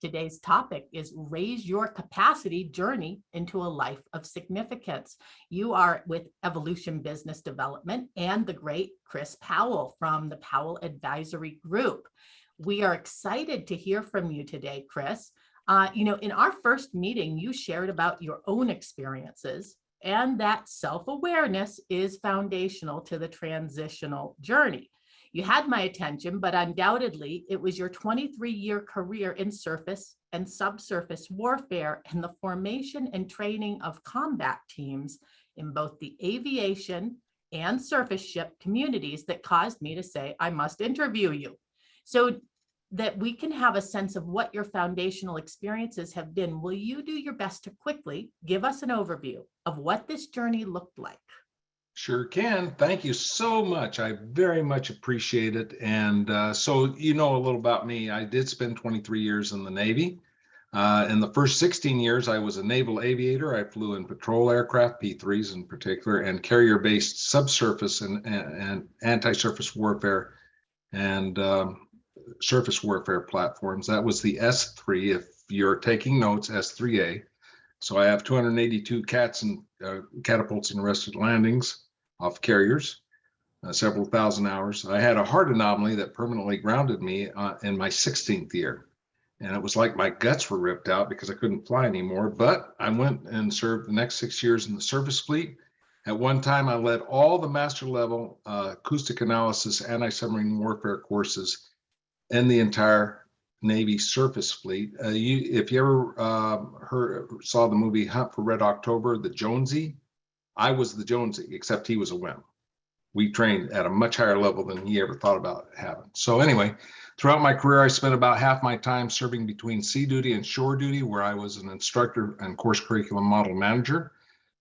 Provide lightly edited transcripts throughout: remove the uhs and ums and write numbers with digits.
Today's topic is Raise Your Capacity Journey into a Life of Significance. You are with Evolution Business Development and the great Chris Powell from the Powell Advisory Group. We are excited to hear from you today, Chris. In our first meeting, you shared about your own experiences and that self-awareness is foundational to the transitional journey. You had my attention, but undoubtedly it was your 23-year career in surface and subsurface warfare and the formation and training of combat teams in both the aviation and surface ship communities that caused me to say, I must interview you. So that we can have a sense of what your foundational experiences have been, will you do your best to quickly give us an overview of what this journey looked like? Sure can. Thank you so much. I very much appreciate it. And so you know a little about me. I did spend 23 years in the Navy. In the first 16 years, I was a naval aviator. I flew in patrol aircraft, P-3s in particular, and carrier-based subsurface and anti-surface warfare and surface warfare platforms. That was the S3, if you're taking notes, S3A. So I have 282 CATs and catapults and arrested landings off carriers, several thousand hours. I had a heart anomaly that permanently grounded me in my 16th year. And it was like my guts were ripped out because I couldn't fly anymore. But I went and served the next 6 years in the surface fleet. At one time, I led all the master level acoustic analysis anti-submarine warfare courses in the entire Navy surface fleet. If you ever saw the movie Hunt for Red October, the Jonesy, I was the Jonesy, except he was a wimp. We trained at a much higher level than he ever thought about having. So anyway, throughout my career, I spent about half my time serving between sea duty and shore duty, where I was an instructor and course curriculum model manager.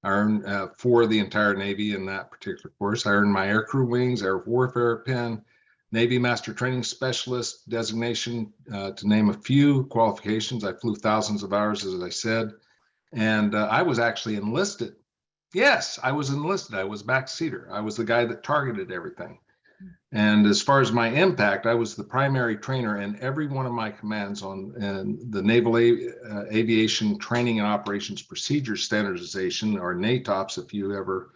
I earned for the entire Navy in that particular course. I earned my aircrew wings, air warfare pin, Navy Master Training Specialist designation, to name a few qualifications. I flew thousands of hours, as I said, and I was actually enlisted. Yes, I was enlisted. I was backseater. I was the guy that targeted everything. And as far as my impact, I was the primary trainer in every one of my commands on the Naval Aviation Training and Operations Procedure Standardization, or NATOPS. If you ever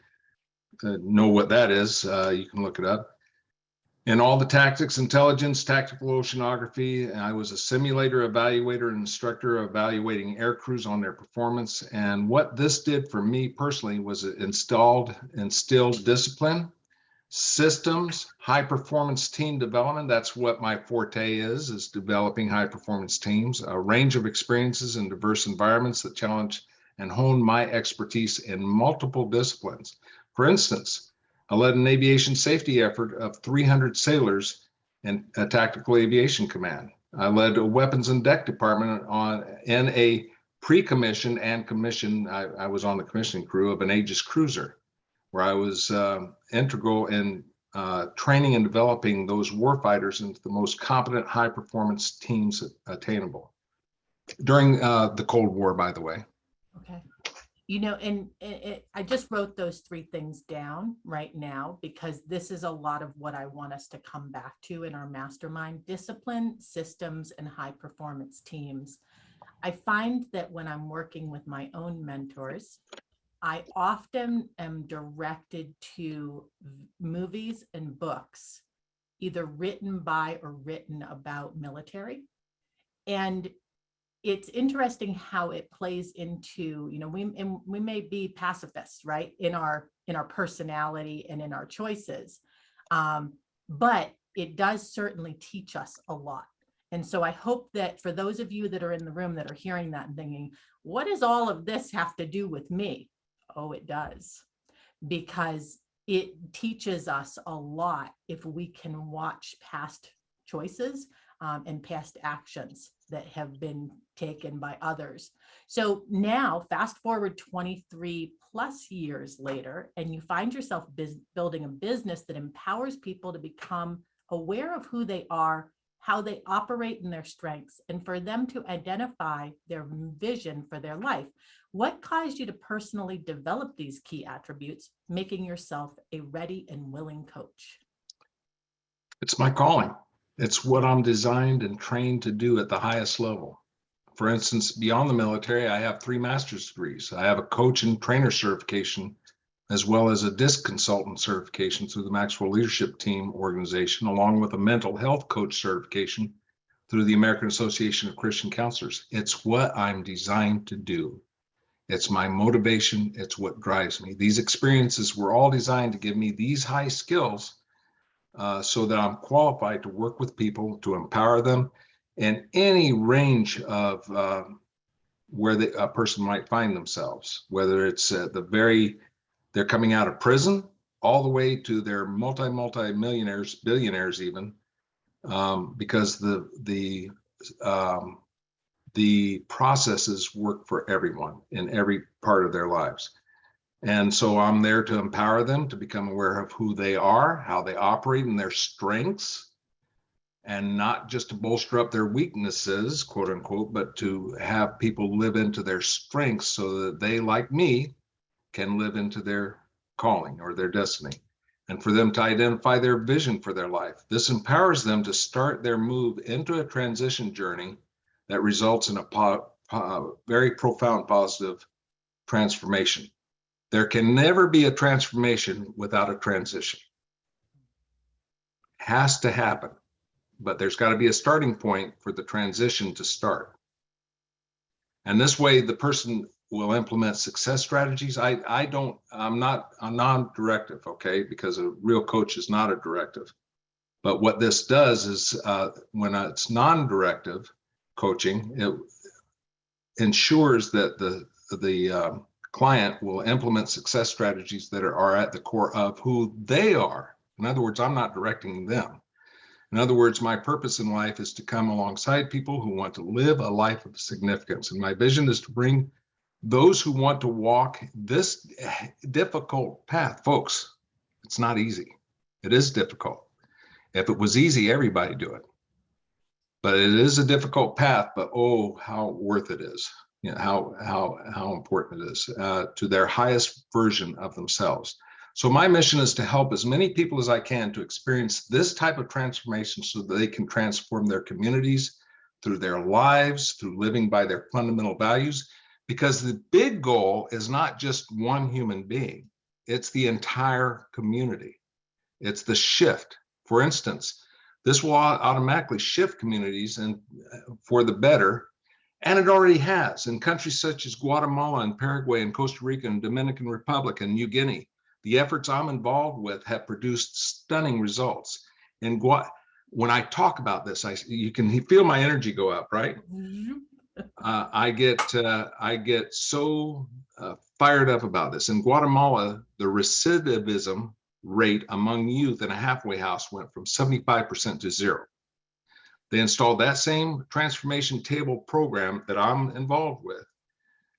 know what that is, you can look it up. In all the tactics, intelligence, tactical oceanography, I was a simulator evaluator and instructor evaluating air crews on their performance. And what this did for me personally was it instilled discipline, systems, high performance team development. That's what my forte is developing high performance teams, a range of experiences in diverse environments that challenge and hone my expertise in multiple disciplines. For instance, I led an aviation safety effort of 300 sailors in a tactical aviation command. I led a weapons and deck department in a pre-commission and commission. I was on the commissioning crew of an Aegis cruiser, where I was integral in training and developing those warfighters into the most competent, high-performance teams attainable during the Cold War, by the way. Okay. I just wrote those three things down right now because this is a lot of what I want us to come back to in our mastermind: discipline, systems, and high performance teams. I find that when I'm working with my own mentors, I often am directed to movies and books, either written by or written about military. And it's interesting how it plays into, we may be pacifists, right, in our personality and in our choices, but it does certainly teach us a lot. And so I hope that for those of you that are in the room that are hearing that and thinking, what does all of this have to do with me? Oh, it does, because it teaches us a lot if we can watch past choices and past actions that have been taken by others. So now fast forward 23 plus years later, and you find yourself building a business that empowers people to become aware of who they are, how they operate in their strengths, and for them to identify their vision for their life. What caused you to personally develop these key attributes, making yourself a ready and willing coach? It's my calling. It's what I'm designed and trained to do at the highest level. For instance, beyond the military, I have 3 master's degrees. I have a coach and trainer certification, as well as a DISC consultant certification through the Maxwell Leadership Team organization, along with a mental health coach certification through the American Association of Christian Counselors. It's what I'm designed to do. It's my motivation. It's what drives me. These experiences were all designed to give me these high skills so that I'm qualified to work with people, to empower them in any range of where a person might find themselves, whether it's they're coming out of prison, all the way to their multi-millionaires, billionaires even, because the processes work for everyone in every part of their lives. And so I'm there to empower them to become aware of who they are, how they operate, and their strengths, and not just to bolster up their weaknesses, quote unquote, but to have people live into their strengths so that they, like me, can live into their calling or their destiny, and for them to identify their vision for their life. This empowers them to start their move into a transition journey that results in a very profound positive transformation. There can never be a transformation without a transition. It has to happen, but there's got to be a starting point for the transition to start. And this way, the person will implement success strategies. I'm not a non-directive, okay? Because a real coach is not a directive. But what this does is when it's non-directive coaching, it ensures that the client will implement success strategies that are at the core of who they are. In other words, I'm not directing them. In other words, my purpose in life is to come alongside people who want to live a life of significance. And my vision is to bring those who want to walk this difficult path. Folks, it's not easy. It is difficult. If it was easy, everybody do it. But it is a difficult path, but oh, how worth it is. You know, how important it is to their highest version of themselves. So my mission is to help as many people as I can to experience this type of transformation so that they can transform their communities, through their lives, through living by their fundamental values, because the big goal is not just one human being, it's the entire community. It's the shift. For instance, this will automatically shift communities and for the better. And it already has in countries such as Guatemala and Paraguay and Costa Rica and Dominican Republic and New Guinea. The efforts I'm involved with have produced stunning results. And when I talk about this, you can feel my energy go up, right? I get so fired up about this. In Guatemala, the recidivism rate among youth in a halfway house went from 75% to 0. They installed that same transformation table program that I'm involved with.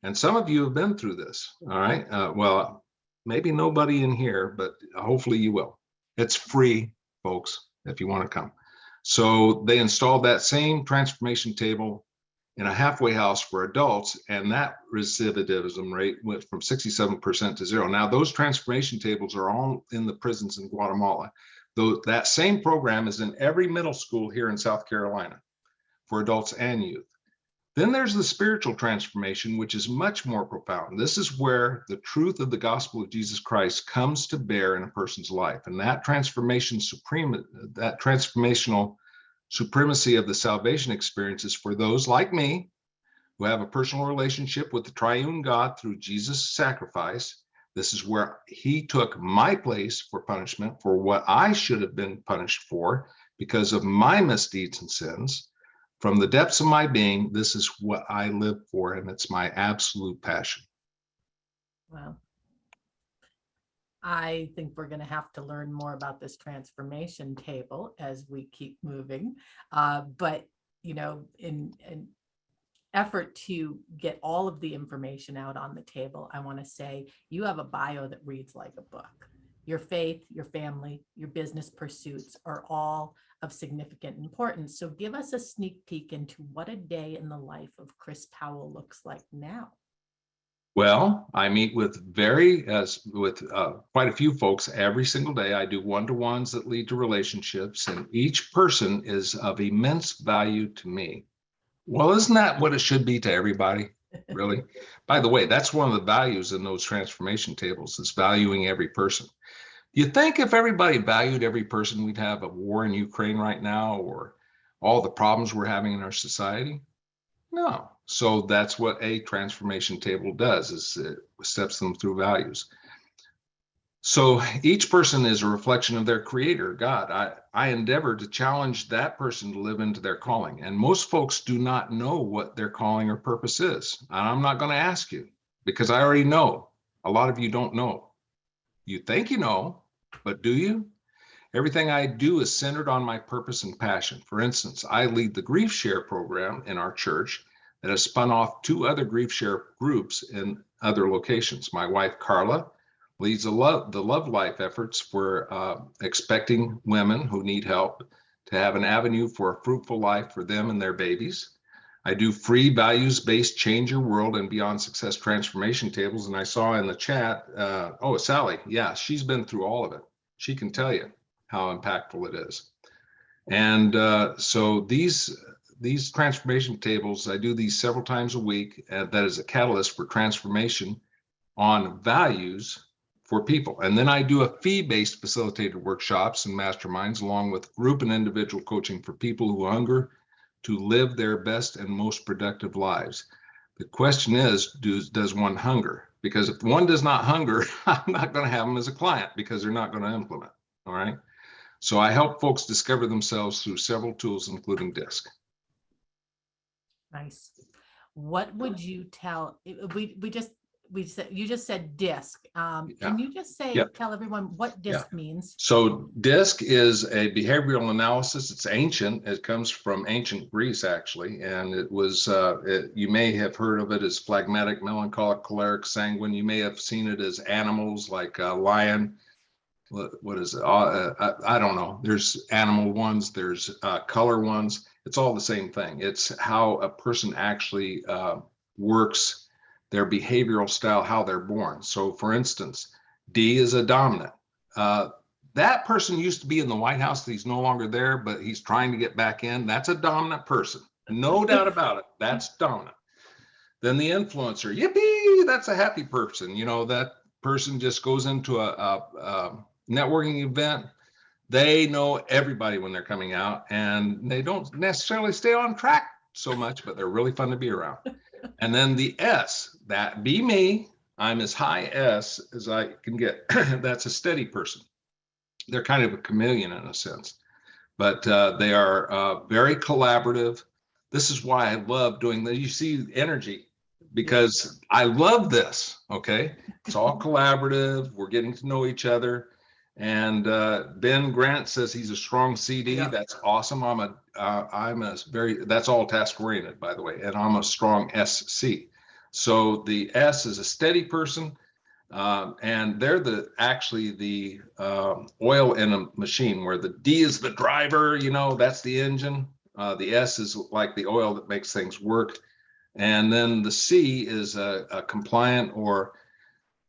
And some of you have been through this, all right? Well, maybe nobody in here, but hopefully you will. It's free, folks, if you want to come. So they installed that same transformation table in a halfway house for adults, and that recidivism rate went from 67% to 0. Now, those transformation tables are all in the prisons in Guatemala. Though that same program is in every middle school here in South Carolina for adults and youth. Then there's the spiritual transformation, which is much more profound. This is where the truth of the gospel of Jesus Christ comes to bear in a person's life. And that transformational supremacy of the salvation experience is for those like me who have a personal relationship with the triune God through Jesus' sacrifice. This is where he took my place for punishment for what I should have been punished for because of my misdeeds and sins. From the depths of my being, this is what I live for, and it's my absolute passion. Wow. I think we're going to have to learn more about this transformation table as we keep moving. But, you know, in effort to get all of the information out on the table, I want to say you have a bio that reads like a book. Your faith, your family, your business pursuits are all of significant importance. So give us a sneak peek into what a day in the life of Chris Powell looks like now. Well, I meet with quite a few folks every single day. I do one-to-ones that lead to relationships, and each person is of immense value to me. Well, isn't that what it should be to everybody? Really? By the way, that's one of the values in those transformation tables, is valuing every person. You think if everybody valued every person, we'd have a war in Ukraine right now, or all the problems we're having in our society? No. So that's what a transformation table does, is it steps them through values. So each person is a reflection of their creator, God. I endeavor to challenge that person to live into their calling. And most folks do not know what their calling or purpose is. And I'm not going to ask you, because I already know. A lot of you don't know. You think you know, but do you? Everything I do is centered on my purpose and passion. For instance, I lead the Grief Share program in our church that has spun off 2 other Grief Share groups in other locations. My wife, Carla, leads the love life efforts for expecting women who need help to have an avenue for a fruitful life for them and their babies. I do free values-based change your world and beyond success transformation tables. And I saw in the chat, oh, Sally, yeah, she's been through all of it. She can tell you how impactful it is. And so these transformation tables, I do these several times a week. That is a catalyst for transformation on values for people. And then I do a fee-based facilitated workshops and masterminds, along with group and individual coaching for people who hunger to live their best and most productive lives. The question is, does one hunger? Because if one does not hunger, I'm not going to have them as a client, because they're not going to implement. All right. So I help folks discover themselves through several tools, including DISC. Nice. What would you tell, you just said DISC. Can you just tell everyone what DISC means? So DISC is a behavioral analysis. It's ancient. It comes from ancient Greece, actually. And it was, you may have heard of it as phlegmatic, melancholic, choleric, sanguine. You may have seen it as animals like lion. What is it? I don't know. There's animal ones, there's color ones. It's all the same thing. It's how a person actually works their behavioral style, how they're born. So for instance, D is a dominant. That person used to be in the White House. He's no longer there, but he's trying to get back in. That's a dominant person. No doubt about it. That's dominant. Then the influencer, yippee, that's a happy person. You know, that person just goes into a networking event. They know everybody when they're coming out, and they don't necessarily stay on track so much, but they're really fun to be around. And then the S, that be me. I'm as high S as I can get. That's a steady person. They're kind of a chameleon in a sense, but they are very collaborative. This is why I love doing that. You see energy, because I love this. Okay. It's all collaborative. We're getting to know each other. And Ben Grant says he's a strong CD. Yeah. That's awesome. That's all task oriented, by the way, and I'm a strong SC. So the S is a steady person, and they're actually the oil in a machine, where the D is the driver, you know, that's the engine. The S is like the oil that makes things work. And then the C is a compliant, or,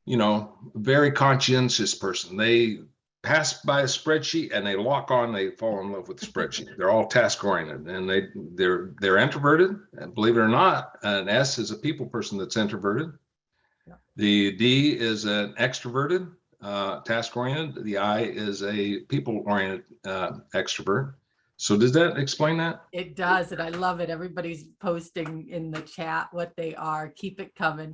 you know, very conscientious person. They pass by a spreadsheet and they lock on, they fall in love with the spreadsheet. They're all task oriented, and they're introverted. And believe it or not, an S is a people person that's introverted. Yeah. The D is an extroverted, task oriented. The I is a people oriented extrovert. So does that explain that? It does, and I love it. Everybody's posting in the chat what they are. Keep it coming.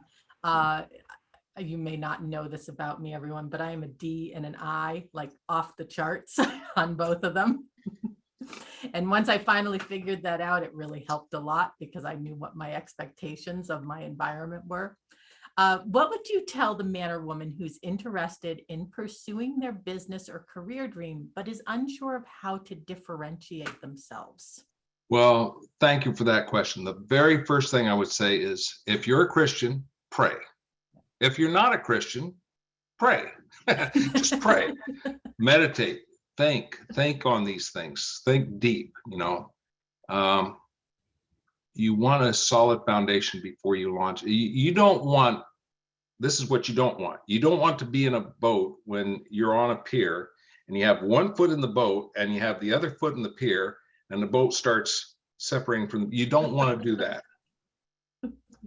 You may not know this about me, everyone, but I am a D and an I, like off the charts on both of them. And once I finally figured that out, it really helped a lot, because I knew what my expectations of my environment were. What would you tell the man or woman who's interested in pursuing their business or career dream, but is unsure of how to differentiate themselves? Well, thank you for that question. The very first thing I would say is, if you're a Christian, pray. If you're not a Christian, pray. Just pray. Meditate. Think on these things. Think deep. You know, you want a solid foundation before you launch. You don't want. This is what you don't want. You don't want to be in a boat when you're on a pier and you have one foot in the boat and you have the other foot in the pier, and the boat starts separating from, you don't want to do that.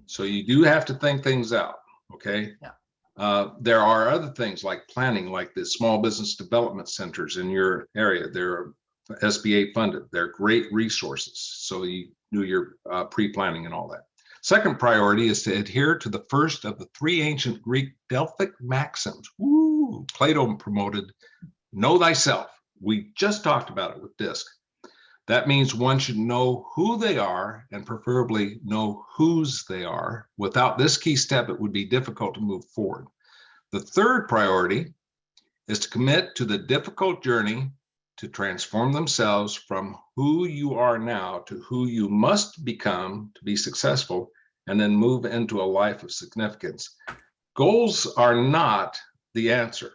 So you do have to think things out, okay? Yeah. There are other things like planning, like the small business development centers in your area. They're SBA funded. They're great resources. So you do your pre-planning and all that. Second priority is to adhere to the first of the three ancient Greek Delphic maxims. Woo! Plato promoted, know thyself. We just talked about it with DISC. That means one should know who they are and preferably know whose they are. Without this key step, it would be difficult to move forward. The third priority is to commit to the difficult journey to transform themselves from who you are now to who you must become to be successful, and then move into a life of significance. Goals are not the answer.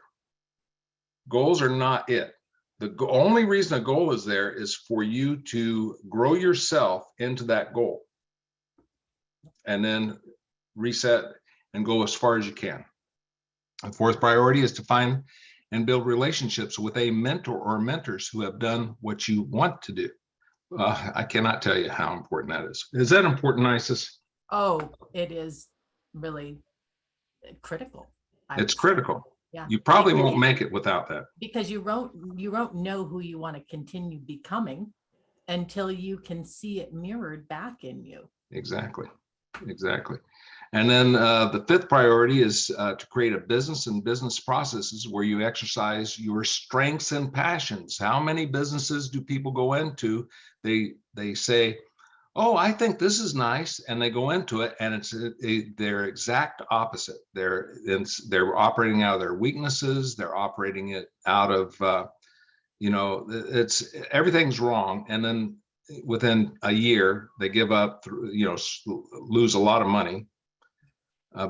Goals are not it. The only reason a goal is there is for you to grow yourself into that goal and then reset and go as far as you can. The fourth priority is to find and build relationships with a mentor or mentors who have done what you want to do. I cannot tell you how important that is. Is that important, Isis? Oh, it is really critical. It's critical. Yeah. You probably won't make it without that. Because you won't know who you want to continue becoming until you can see it mirrored back in you. Exactly. And then the fifth priority is to create a business and business processes where you exercise your strengths and passions. How many businesses do people go into? They say, oh, I think this is nice, and they go into it, and it's their exact opposite. They're operating out of their weaknesses. They're operating it out of, it's everything's wrong, and then within a year they give up, lose a lot of money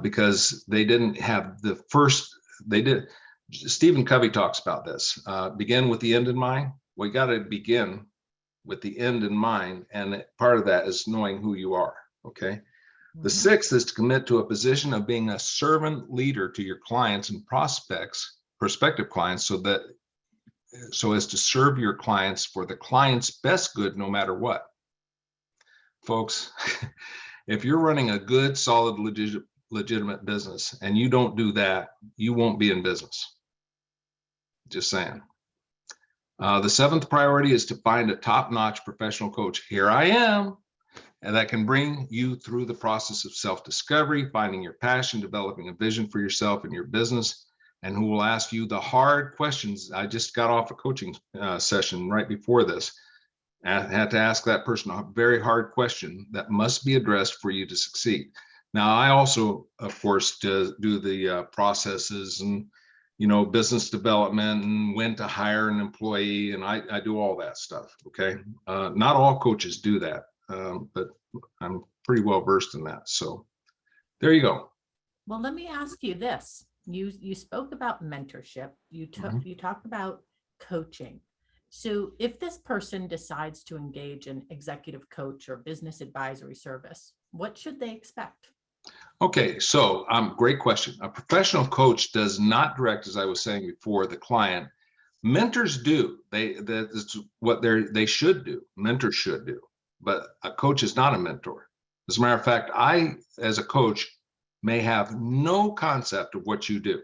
because they didn't have the first. They did. Stephen Covey talks about this. Begin with the end in mind. We got to begin with the end in mind, and part of that is knowing who you are. Okay. Mm-hmm. The sixth is to commit to a position of being a servant leader to your clients and prospective clients, so as to serve your clients for the client's best good, no matter what. Folks, if you're running a good, solid, legitimate business and you don't do that, you won't be in business. Just saying. The seventh priority is to find a top-notch professional coach. Here I am, and that can bring you through the process of self-discovery, finding your passion, developing a vision for yourself and your business, and who will ask you the hard questions. I just got off a coaching session right before this. I had to ask that person a very hard question that must be addressed for you to succeed. Now, I also, of course, do the processes and business development and when to hire an employee. And I do all that stuff. Okay. Not all coaches do that, but I'm pretty well versed in that. So there you go. Well, let me ask you this. You spoke about mentorship. You talked about coaching. So if this person decides to engage an executive coach or business advisory service, what should they expect? Okay, so great question. A professional coach does not direct, as I was saying before, the client. Mentors do. That's what they should do. Mentors should do. But a coach is not a mentor. As a matter of fact, I, as a coach, may have no concept of what you do.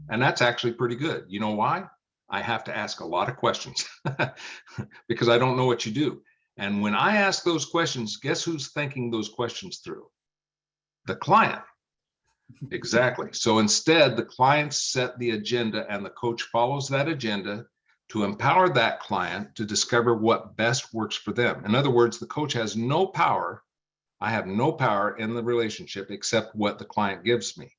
And that's actually pretty good. You know why? I have to ask a lot of questions because I don't know what you do. And when I ask those questions, guess who's thinking those questions through? The client. Exactly. So instead, the clients set the agenda and the coach follows that agenda to empower that client to discover what best works for them. In other words, the coach has no power. I have no power in the relationship except what the client gives me.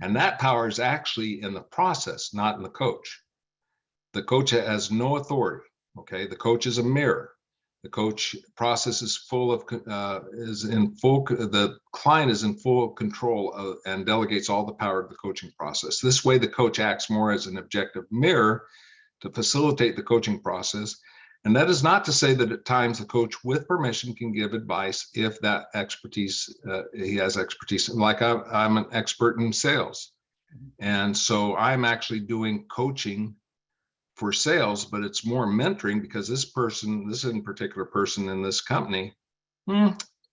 And that power is actually in the process, not in the coach. The coach has no authority. Okay. The coach is a mirror. The coach process is the client is in full control of, and delegates all the power of the coaching process. This way, the coach acts more as an objective mirror to facilitate the coaching process. And that is not to say that at times the coach with permission can give advice if that expertise, he has expertise. Like I'm an expert in sales. And so I'm actually doing coaching for sales, but it's more mentoring because this in particular person in this company Hmm,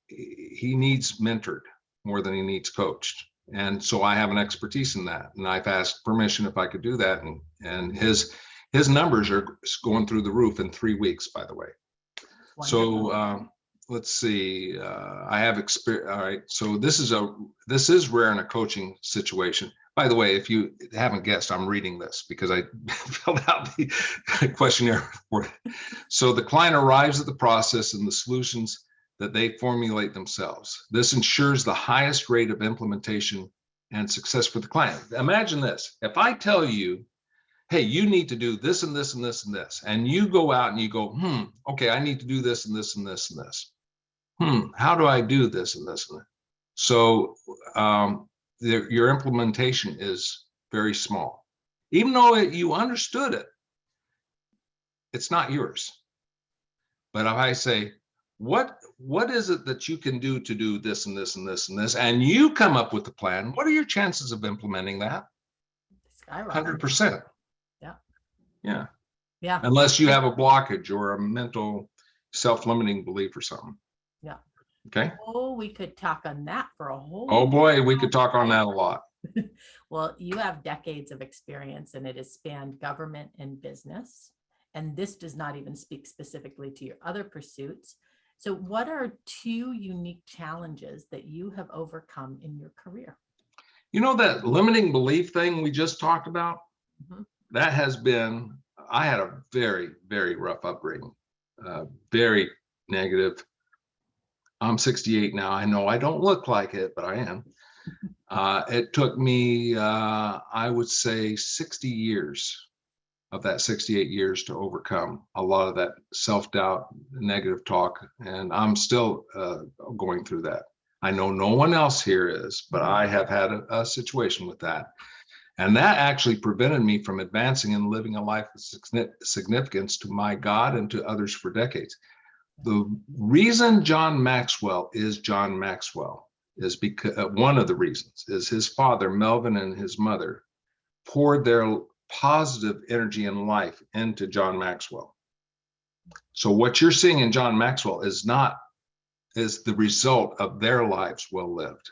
he needs mentored more than he needs coached. And so I have an expertise in that. And I've asked permission if I could do that. And his numbers are going through the roof in 3 weeks, by the way. Wonderful. So let's see. I have experience. All right. So this is rare in a coaching situation. By the way, if you haven't guessed, I'm reading this because I filled out the questionnaire for it. So the client arrives at the process and the solutions that they formulate themselves. This ensures the highest rate of implementation and success for the client. Imagine this. If I tell you, hey, you need to do this and this and this and this, and you go out and you go, okay, I need to do this and this and this and this. How do I do this and this and that? So your implementation is very small. Even though you understood it, it's not yours. But if I say, what is it that you can do to do this and this and this and this, and you come up with the plan, what are your chances of implementing that? 100%. Yeah. Yeah. Yeah. Unless you have a blockage or a mental self-limiting belief or something. Yeah. Okay. Oh, we could talk on that for a whole. Oh boy, we could talk on that a lot. Well, you have decades of experience and it has spanned government and business. And this does not even speak specifically to your other pursuits. So what are 2 unique challenges that you have overcome in your career? You know, that limiting belief thing we just talked about, that has been, I had a very, very rough upbringing, very negative. I'm 68 now. I know I don't look like it, but I am. It took me, I would say 60 years of that 68 years to overcome a lot of that self-doubt, negative talk. And I'm still going through that. I know no one else here is, but I have had a situation with that. And that actually prevented me from advancing and living a life of significance to my God and to others for decades. The reason John Maxwell is John Maxwell is because one of the reasons is his father, Melvin, and his mother poured their positive energy and life into John Maxwell. So what you're seeing in John Maxwell is the result of their lives well lived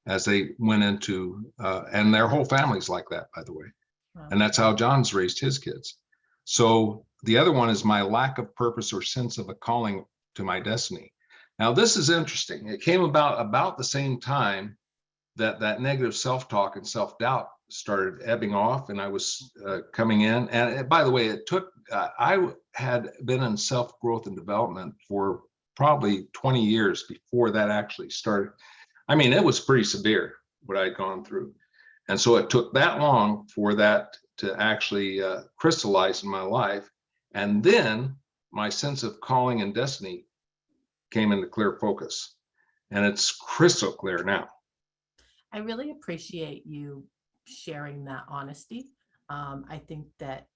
as they went into, and their whole family's like that, by the way. Wow. And that's how John's raised his kids. So the other one is my lack of purpose or sense of a calling to my destiny. Now, this is interesting. It came about the same time that negative self-talk and self-doubt started ebbing off, and I was coming in. And by the way, it took, I had been in self-growth and development for probably 20 years before that actually started. I mean, it was pretty severe what I'd gone through. And so it took that long for that to actually crystallize in my life. And then my sense of calling and destiny came into clear focus. And it's crystal clear now. I really appreciate you sharing that honesty. I think that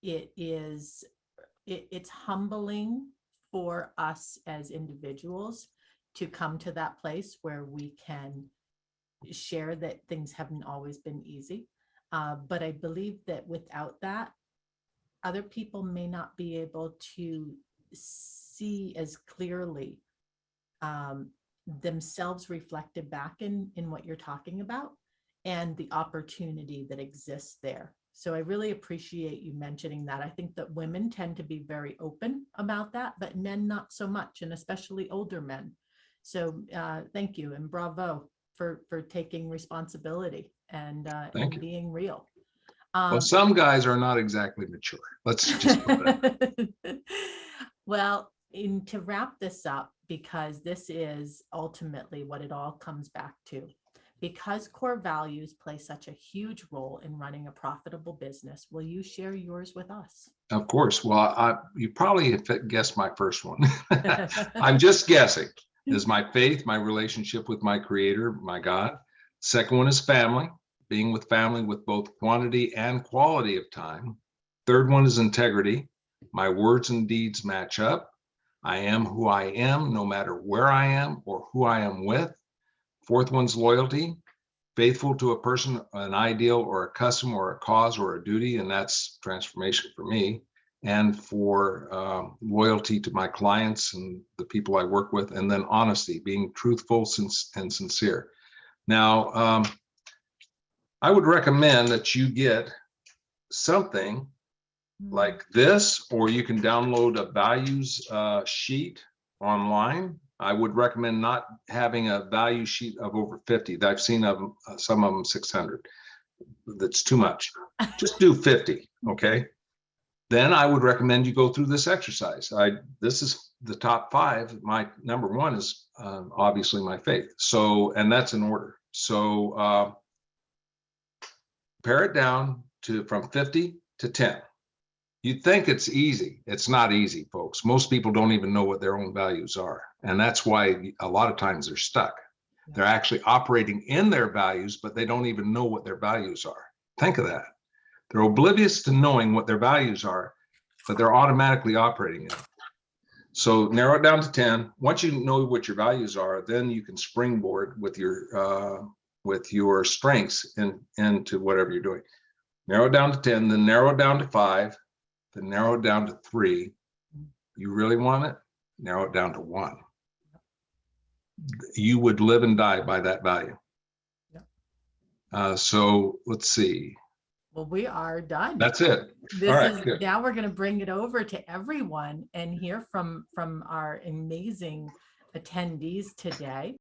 it's humbling for us as individuals to come to that place where we can share that things haven't always been easy. But I believe that without that, other people may not be able to see as clearly themselves reflected back in what you're talking about and the opportunity that exists there. So I really appreciate you mentioning that. I think that women tend to be very open about that, but men not so much, and especially older men. So thank you and bravo for taking responsibility and being real. Well, some guys are not exactly mature. Let's just put it. Well, to wrap this up, because this is ultimately what it all comes back to. Because core values play such a huge role in running a profitable business, will you share yours with us? Of course. Well, you probably guessed my first one. I'm just guessing. Is my faith, my relationship with my creator, my God. Second one is family, being with family with both quantity and quality of time. Third one is integrity. My words and deeds match up. I am who I am, no matter where I am or who I am with. Fourth one's loyalty, faithful to a person, an ideal or a custom or a cause or a duty, and that's transformation for me. and for loyalty to my clients and the people I work with, and then honesty, being truthful and sincere. Now, I would recommend that you get something like this, or you can download a values sheet online. I would recommend not having a value sheet of over 50. I've seen some of them 600. That's too much. Just do 50, okay? Then I would recommend you go through this exercise. This is the top 5. My number 1 is obviously my faith. So, and that's in order. So pare it down to from 50 to 10. You'd think it's easy. It's not easy, folks. Most people don't even know what their own values are. And that's why a lot of times they're stuck. They're actually operating in their values, but they don't even know what their values are. Think of that. They're oblivious to knowing what their values are, but they're automatically operating in them. So narrow it down to 10. Once you know what your values are, then you can springboard with your strengths into whatever you're doing. Narrow it down to 10, then narrow it down to 5, then narrow it down to 3. You really want it? Narrow it down to 1. You would live and die by that value. So let's see. Well, we are done. That's it. This All right, is good. now we're going to bring it over to everyone and hear from our amazing attendees today.